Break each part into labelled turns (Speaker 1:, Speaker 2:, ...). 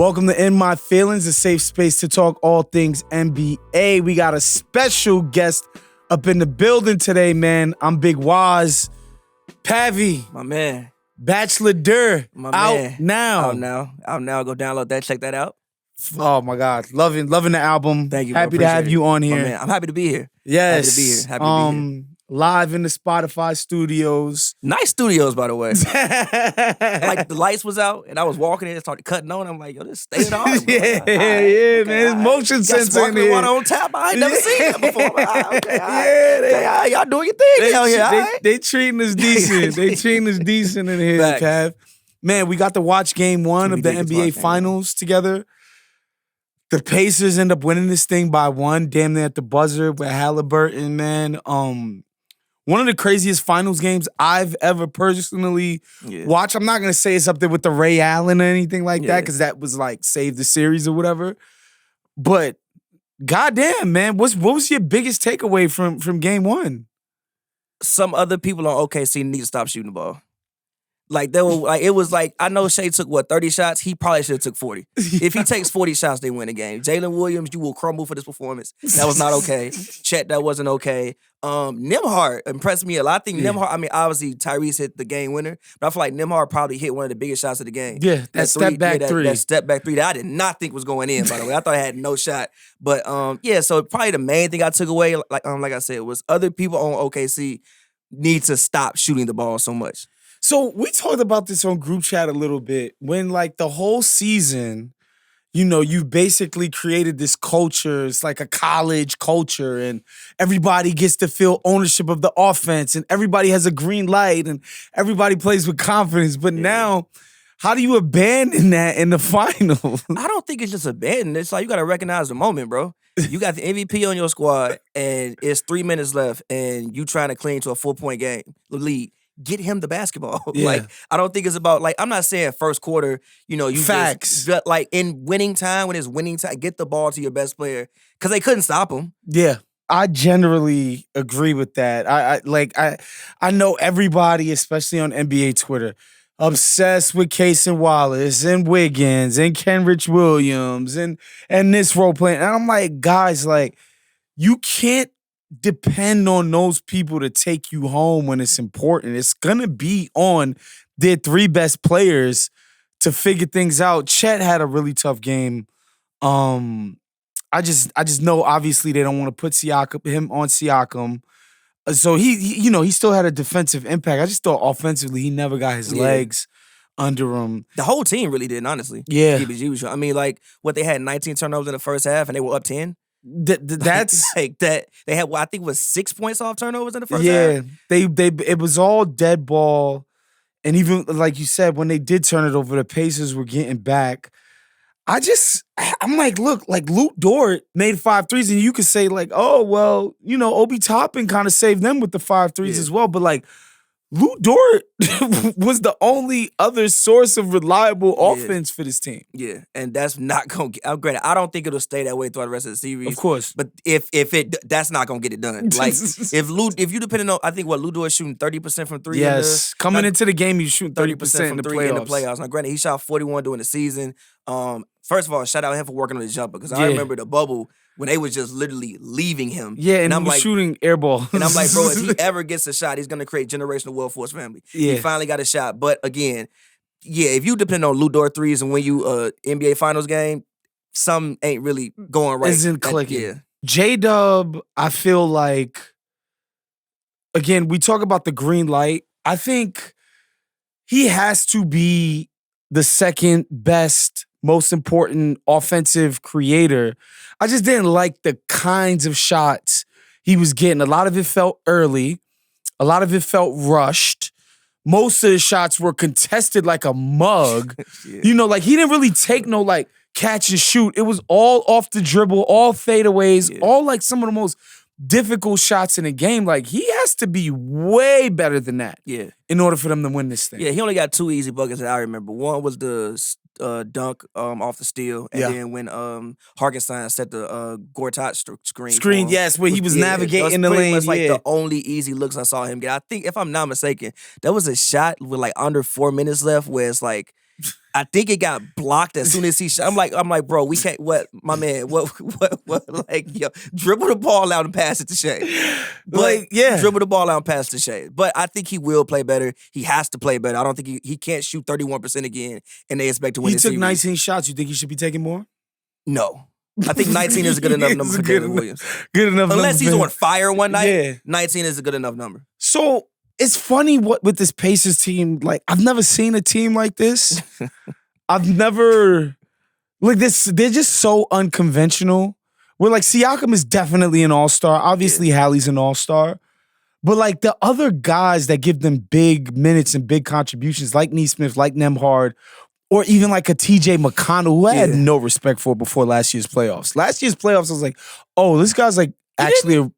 Speaker 1: Welcome to In My Feelings, a safe space to talk all things NBA. We got a special guest up in the building today, man. I'm Big Waz. Pavy.
Speaker 2: My man.
Speaker 1: Bachelor Dur.
Speaker 2: My
Speaker 1: out
Speaker 2: man.
Speaker 1: now.
Speaker 2: Out now. Go download that. Check that out.
Speaker 1: Oh, my God. Loving the album.
Speaker 2: Thank you,
Speaker 1: Happy
Speaker 2: bro.
Speaker 1: to have you on here.
Speaker 2: My man. I'm happy to be here.
Speaker 1: Yes.
Speaker 2: Happy to be here. Happy to be here.
Speaker 1: Live in the Spotify studios.
Speaker 2: Nice studios, by the way. Like the lights was out and I was walking in and started cutting on. I'm like, yo, this stayed on.
Speaker 1: Yeah, man. It's motion sensor in here.
Speaker 2: Water on tap. I ain't never seen that before. Y'all doing your thing out here.
Speaker 1: They treating us decent. They treating us decent in here, Pav. Man, we got to watch game one of the NBA Finals together. The Pacers end up winning this thing by one, damn near at the buzzer with Haliburton, man. One of the craziest finals games I've ever personally watched. I'm not going to say it's up there with the Ray Allen or anything like that, because that was like save the series or whatever. But goddamn, man, what was your biggest takeaway from game one?
Speaker 2: Some other people on OKC need to stop shooting the ball. Like they were like it was like I know Shea took 30 shots. He probably should have took 40. If he takes 40 shots, they win the game. Jalen Williams, you will crumble for this performance. That was not okay. Chet, that wasn't okay. Nembhard impressed me a lot. I think Nembhard. I mean, obviously Tyrese hit the game winner, but I feel like Nembhard probably hit one of the biggest shots of the game.
Speaker 1: Yeah, that step back three.
Speaker 2: That step back three that I did not think was going in. By the way, I thought I had no shot. But so probably the main thing I took away, like I said, was other people on OKC need to stop shooting the ball so much.
Speaker 1: So we talked about this on group chat a little bit. When like the whole season, you basically created this culture. It's like a college culture, and everybody gets to feel ownership of the offense, and everybody has a green light, and everybody plays with confidence. But now, how do you abandon that in the final?
Speaker 2: I don't think it's just abandon. It's like you got to recognize the moment, bro. You got the MVP on your squad, and it's 3 minutes left, and you trying to cling to a 4-point game lead. Get him the basketball.
Speaker 1: Yeah.
Speaker 2: Like, I don't think it's about, like, I'm not saying first quarter, you
Speaker 1: Facts.
Speaker 2: just, like, in winning time, when it's winning time, get the ball to your best player. Because they couldn't stop him.
Speaker 1: Yeah. I generally agree with that. I know everybody, especially on NBA Twitter, obsessed with Casey Wallace and Wiggins and Kenrich Williams and this role playing. And I'm like, guys, like, you can't depend on those people to take you home when it's important. It's gonna be on their 3 best players to figure things out. Chet had a really tough game. I just know obviously they don't want to put him on Siakam. So he still had a defensive impact. I just thought offensively he never got his legs under him.
Speaker 2: The whole team really didn't, honestly.
Speaker 1: Yeah.
Speaker 2: I mean, like, what they had 19 turnovers in the first half and they were up 10.
Speaker 1: That's
Speaker 2: like that. They had I think it was 6 points off turnovers in the first half.
Speaker 1: It was all dead ball, and even like you said, when they did turn it over, the Pacers were getting back. I'm like, look, like Luke Dort made 5 threes, and you could say like, oh well, Obi Toppin kind of saved them with the 5 threes as well, but like. Luke Dort was the only other source of reliable offense for this team.
Speaker 2: Yeah, and that's not going to get... Granted, I don't think it'll stay that way throughout the rest of the series.
Speaker 1: Of course.
Speaker 2: But that's not going to get it done. Like, if you depending on... I think, Luke Dort shooting 30% from 3.
Speaker 1: Yes. Coming into the game, he's shooting 30%
Speaker 2: from
Speaker 1: in
Speaker 2: 3 in the playoffs. Now, granted, he shot 41 during the season. First of all, shout out him for working on his jumper, because I remember the bubble when they was just literally leaving him.
Speaker 1: Yeah, and I'm like, shooting air ball.
Speaker 2: And I'm like, bro, if he ever gets a shot, he's going to create generational wealth for his family.
Speaker 1: Yeah.
Speaker 2: He finally got a shot. But again, if you depend on Luke Dort threes and win you a NBA Finals game, some ain't really going right.
Speaker 1: Isn't clicking. J-Dub, I feel like, again, we talk about the green light. I think he has to be the second best, most important offensive creator. I just didn't like the kinds of shots he was getting. A lot of it felt early. A lot of it felt rushed. Most of the shots were contested like a mug. Like he didn't really take no like catch and shoot. It was all off the dribble, all fadeaways, all like some of the most difficult shots in the game. Like he has to be way better than that in order for them to win this thing.
Speaker 2: Yeah, he only got 2 easy buckets that I remember. One was the dunk off the steal, and then when Hartenstein set the Gortat screen.
Speaker 1: Yes, where he was navigating the lane.
Speaker 2: That's like the only easy looks I saw him get. I think, if I'm not mistaken, that was a shot with like under 4 minutes left, where it's like I think it got blocked as soon as he shot. I'm like, bro, we can't. What, my man? What? Like, yo, dribble the ball out and pass it to Shea. Dribble the ball out and pass it to Shea. But I think he will play better. He has to play better. I don't think he can't shoot 31% again, and they expect to win.
Speaker 1: He took 19 shots. You think he should be taking more?
Speaker 2: No. I think 19 is a good enough number for Jalen Williams.
Speaker 1: Good enough.
Speaker 2: Unless he's on fire one night, 19 is a good enough number.
Speaker 1: So it's funny what with this Pacers team. Like, I've never seen a team like this. I've never like this. They're just so unconventional. Where like Siakam is definitely an all-star. Obviously, Hallie's an all-star. But like the other guys that give them big minutes and big contributions, like Neesmith, like Nembhard, or even like a TJ McConnell, who I had no respect for before last year's playoffs. Last year's playoffs, I was like, oh, this guy's like actually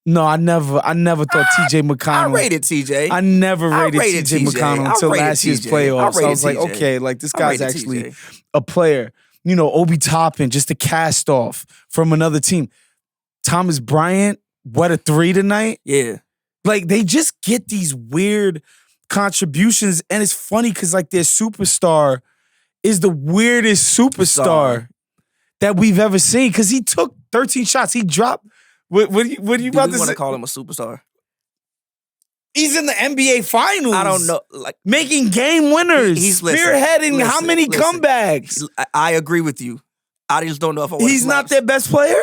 Speaker 1: no, I never thought TJ McConnell.
Speaker 2: I rated TJ.
Speaker 1: I never rated TJ McConnell until last year's playoffs. I was like, okay, like this guy's actually a player. You know, Obi Toppin, just a cast off from another team. Thomas Bryant, what a 3 tonight?
Speaker 2: Yeah.
Speaker 1: Like they just get these weird contributions, and it's funny because like their superstar is the weirdest superstar that we've ever seen because he took 13 shots. He dropped. What are you about to say?
Speaker 2: Do we want to call him a superstar?
Speaker 1: He's in the NBA Finals.
Speaker 2: I don't know, like
Speaker 1: making game winners. He's spearheading how many comebacks?
Speaker 2: I agree with you. I just don't know if I want.
Speaker 1: He's not their best player.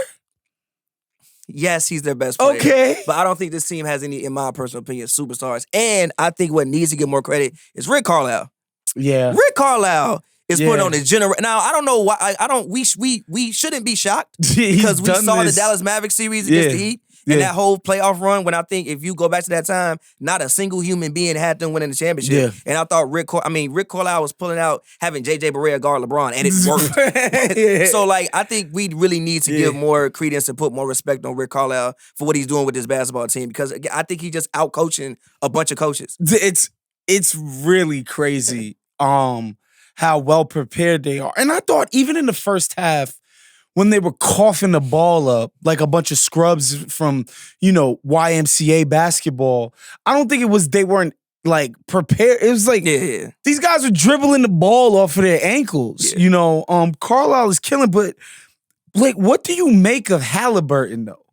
Speaker 2: Yes, he's their best player.
Speaker 1: Okay.
Speaker 2: But I don't think this team has any, in my personal opinion, superstars. And I think what needs to get more credit is Rick Carlisle.
Speaker 1: Yeah.
Speaker 2: Rick Carlisle is putting on his Now, I don't know why. We shouldn't be shocked because we saw the Dallas Mavericks series against the Heat. And that whole playoff run, when I think if you go back to that time, not a single human being had them winning the championship. Yeah. And I thought Rick Carlisle was pulling out having J.J. Barea guard LeBron, and it worked. So, like, I think we really need to give more credence and put more respect on Rick Carlisle for what he's doing with this basketball team because I think he's just out-coaching a bunch of coaches.
Speaker 1: It's really crazy how well prepared they are. And I thought even in the first half, when they were coughing the ball up like a bunch of scrubs from, YMCA basketball, I don't think it was they weren't like prepared. It was like these guys were dribbling the ball off of their ankles. Yeah. Carlisle is killing, but like, what do you make of Haliburton though?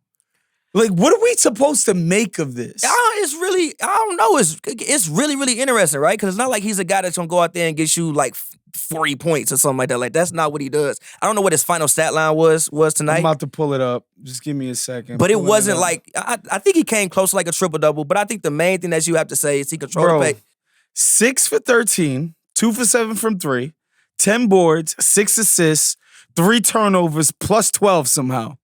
Speaker 1: Like, what are we supposed to make of this?
Speaker 2: It's really, I don't know. It's really, really interesting, right? Because it's not like he's a guy that's gonna go out there and get you like 40 points or something like that. Like, that's not what he does. I don't know what his final stat line was tonight.
Speaker 1: I'm about to pull it up. Just give me a second.
Speaker 2: But it wasn't like, I think he came close to like a triple-double, but I think the main thing that you have to say is he controlled the pace.
Speaker 1: 6 for 13, 2 for 7 from 3, 10 boards, 6 assists, 3 turnovers, plus 12 somehow.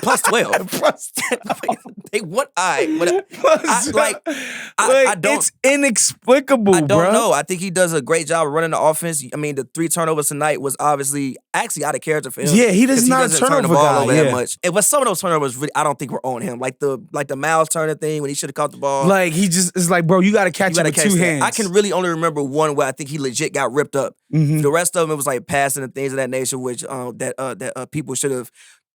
Speaker 2: Plus 12.
Speaker 1: Plus 12.
Speaker 2: I don't.
Speaker 1: It's inexplicable, bro.
Speaker 2: I don't know. I think he does a great job of running the offense. I mean, the 3 turnovers tonight was obviously actually out of character for him.
Speaker 1: Yeah, he does not turn the ball over
Speaker 2: that much. But some of those turnovers, really, I don't think were on him. Like the Miles Turner thing when he should have caught the ball.
Speaker 1: Like he just is like, bro, you got to catch it with 2 hands.
Speaker 2: I can really only remember one where I think he legit got ripped up. Mm-hmm. The rest of them, it was like passing and things of that nature, which that people should have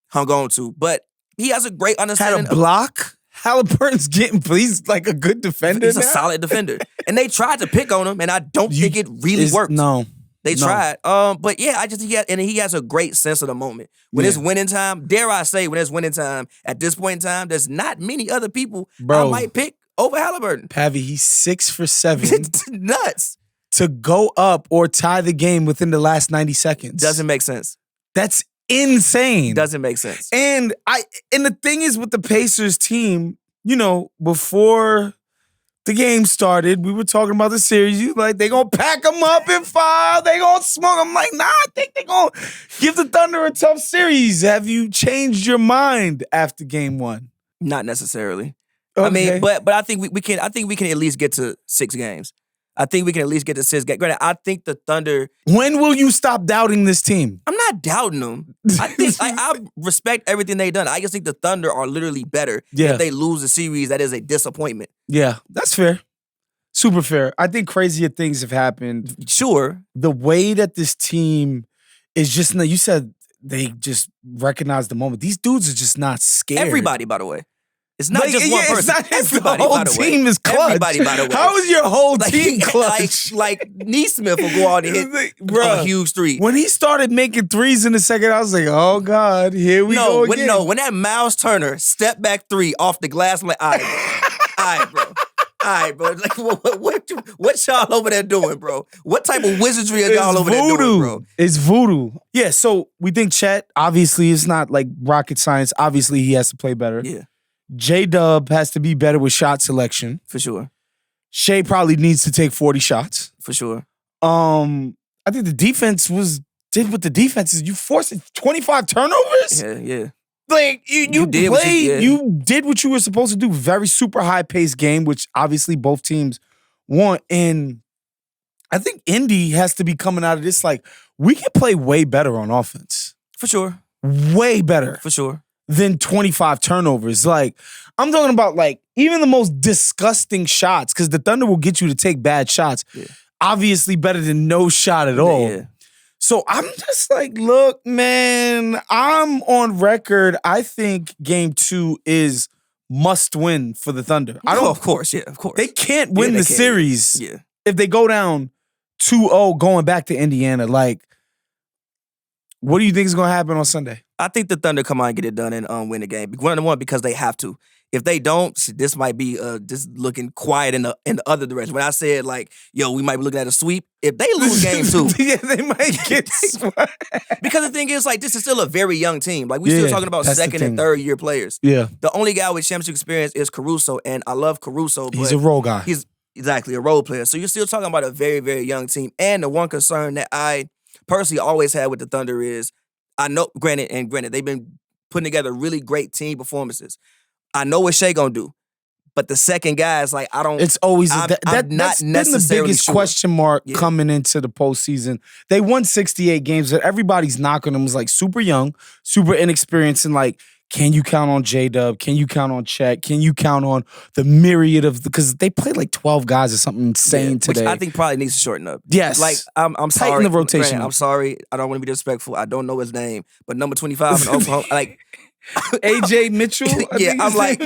Speaker 2: hung on to. But he has a great understanding.
Speaker 1: Had a block. Halliburton's he's like a good defender.
Speaker 2: He's a solid defender. And they tried to pick on him, and I don't think it really worked.
Speaker 1: No.
Speaker 2: They tried. But yeah, he has a great sense of the moment. When it's winning time, dare I say, when it's winning time, at this point in time, there's not many other people I might pick over Haliburton.
Speaker 1: Pavy, he's 6 for 7.
Speaker 2: It's nuts.
Speaker 1: To go up or tie the game within the last 90 seconds.
Speaker 2: Doesn't make sense.
Speaker 1: That's insane.
Speaker 2: Doesn't make sense.
Speaker 1: And the thing is with the Pacers team, before the game started, we were talking about the series. You like, they gonna pack them up in 5. They gonna smoke. I'm like, nah, I think they gonna give the Thunder a tough series. Have you changed your mind after game 1?
Speaker 2: Not necessarily.
Speaker 1: Okay.
Speaker 2: I mean, but I think we can at least get to 6 games. I think we can at least get to 6 games. Granted, I think the Thunder.
Speaker 1: When will you stop doubting this team?
Speaker 2: I'm not doubting them. I think I respect everything they've done. I just think the Thunder are literally better.
Speaker 1: Yeah.
Speaker 2: If they lose a series, that is a disappointment.
Speaker 1: Yeah, that's fair. Super fair. I think crazier things have happened.
Speaker 2: Sure.
Speaker 1: The way that this team is just, you said they just recognize the moment. These dudes are just not scared.
Speaker 2: Everybody, by the way. It's not just one person. Everybody,
Speaker 1: the whole
Speaker 2: by the way.
Speaker 1: team is clutch.
Speaker 2: Everybody, by the way.
Speaker 1: How is your whole team clutch?
Speaker 2: Like Neesmith will go out and hit a huge three.
Speaker 1: When he started making threes in the second, I was like, oh, God, here we go again.
Speaker 2: When that Miles Turner step back three off the glass, I'm like, all right, bro. All right, bro. Like, what y'all over there doing, bro? What type of wizardry are y'all over there doing, bro?
Speaker 1: It's voodoo. Yeah, so we think Chet, obviously, it's not like rocket science. Obviously, he has to play better.
Speaker 2: Yeah.
Speaker 1: J-Dub has to be better with shot selection.
Speaker 2: For sure.
Speaker 1: Shea probably needs to take 40 shots.
Speaker 2: For sure.
Speaker 1: I think the defense did what the defense is. You forced 25 turnovers?
Speaker 2: Yeah.
Speaker 1: Like, you played, you did what you were supposed to do. Very super high-paced game, which obviously both teams want. And I think Indy has to be coming out of this like, we can play way better on offense.
Speaker 2: For sure.
Speaker 1: Way better.
Speaker 2: For sure.
Speaker 1: Than 25 turnovers. Like, I'm talking about, like, even the most disgusting shots, because the Thunder will get you to take bad shots. Yeah. Obviously better than no shot at all. Yeah. So I'm just like, look, man, I'm on record. I think game 2 is must win for the Thunder.
Speaker 2: Of course.
Speaker 1: They can't win the series if they go down 2-0 going back to Indiana. Like, what do you think is going to happen on Sunday?
Speaker 2: I think the Thunder come out and get it done and win the game. One, because they have to. If they don't, this might be just looking quiet in the other direction. When I said, like, yo, we might be looking at a sweep, if they lose game 2.
Speaker 1: Yeah, they might get swept.
Speaker 2: Because the thing is, like, this is still a very young team. Like, we're still talking about second and third year players.
Speaker 1: Yeah.
Speaker 2: The only guy with championship experience is Caruso, and I love Caruso. But
Speaker 1: he's a role guy.
Speaker 2: He's exactly a role player. So you're still talking about a very, very young team. And the one concern that I personally always had with the Thunder is, I know, granted, they've been putting together really great team performances. I know what Shea gonna do, but the second guy is like, I don't.
Speaker 1: It's always
Speaker 2: I'm
Speaker 1: that's been the biggest question mark coming into the postseason. They won 68 games, but everybody's knocking them. Was like super young, super inexperienced, and like, can you count on J-Dub? Can you count on Chet? Can you count on the myriad of because they played like 12 guys or something insane today?
Speaker 2: Which I think probably needs to shorten up.
Speaker 1: Yes,
Speaker 2: like I'm sorry.
Speaker 1: Tighten the rotation.
Speaker 2: Grant, I'm sorry. I don't want to be disrespectful. I don't know his name, but number 25 in Oklahoma, like.
Speaker 1: AJ Mitchell?
Speaker 2: I'm like,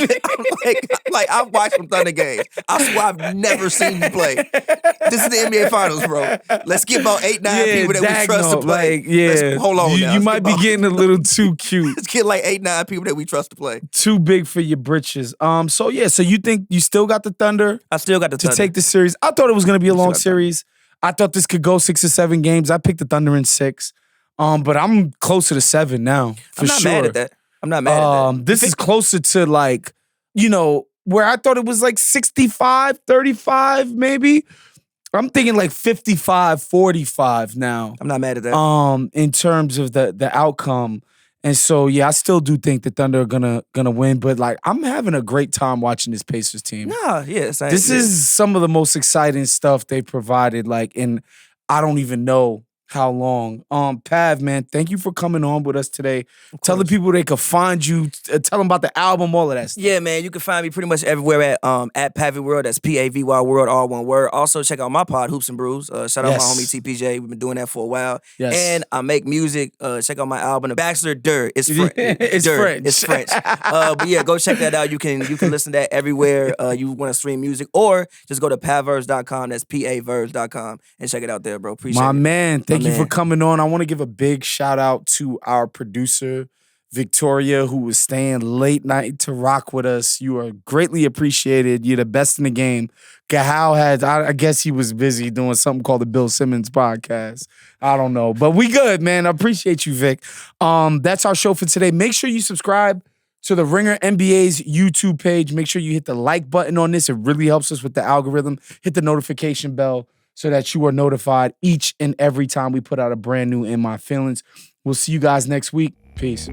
Speaker 2: I've watched some Thunder games. I swear I've never seen you play. This is the NBA Finals, bro. Let's get about 8-9 people that we trust to play.
Speaker 1: Like,
Speaker 2: hold on now.
Speaker 1: You might be getting a little too cute.
Speaker 2: Let's get like 8-9 people that we trust to play.
Speaker 1: Too big for your britches. So you think you still got the Thunder?
Speaker 2: I still got the Thunder.
Speaker 1: To take the series. I thought it was going to be a long series. I thought this could go 6 or 7 games. I picked the Thunder in 6. But I'm closer to 7 now, for sure.
Speaker 2: I'm not mad at that. I'm not mad at that.
Speaker 1: This is closer to like, where I thought it was like 65, 35 maybe. I'm thinking like 55, 45 now.
Speaker 2: I'm not mad at that.
Speaker 1: In terms of the outcome. And so, I still do think the Thunder are gonna win. But like, I'm having a great time watching this Pacers team. This is some of the most exciting stuff they provided. Like, and I don't even know how long. Pav, man, thank you for coming on with us today. Tell the people they can find you. Tell them about the album, all of that stuff.
Speaker 2: Yeah, man, you can find me pretty much everywhere at Pavy World. That's Pavy World, all one word. Also, check out my pod, Hoops and Brews. Shout out my homie TPJ. We've been doing that for a while.
Speaker 1: Yes.
Speaker 2: And I make music. Check out my album, The Bachelor Dirt. It's French.
Speaker 1: It's
Speaker 2: French. But yeah, go check that out. You can listen to that everywhere you want to stream music, or just go to pavverse.com. That's PAVerse.com and check it out there, bro. Appreciate it.
Speaker 1: My man, thank you for coming on. I want to give a big shout out to our producer, Victoria, who was staying late night to rock with us. You are greatly appreciated. You're the best in the game. Gahal I guess he was busy doing something called the Bill Simmons podcast. I don't know. But we good, man. I appreciate you, Vic. That's our show for today. Make sure you subscribe to the Ringer NBA's YouTube page. Make sure you hit the like button on this. It really helps us with the algorithm. Hit the notification bell so that you are notified each and every time we put out a brand new In My Feelings. We'll see you guys next week. Peace.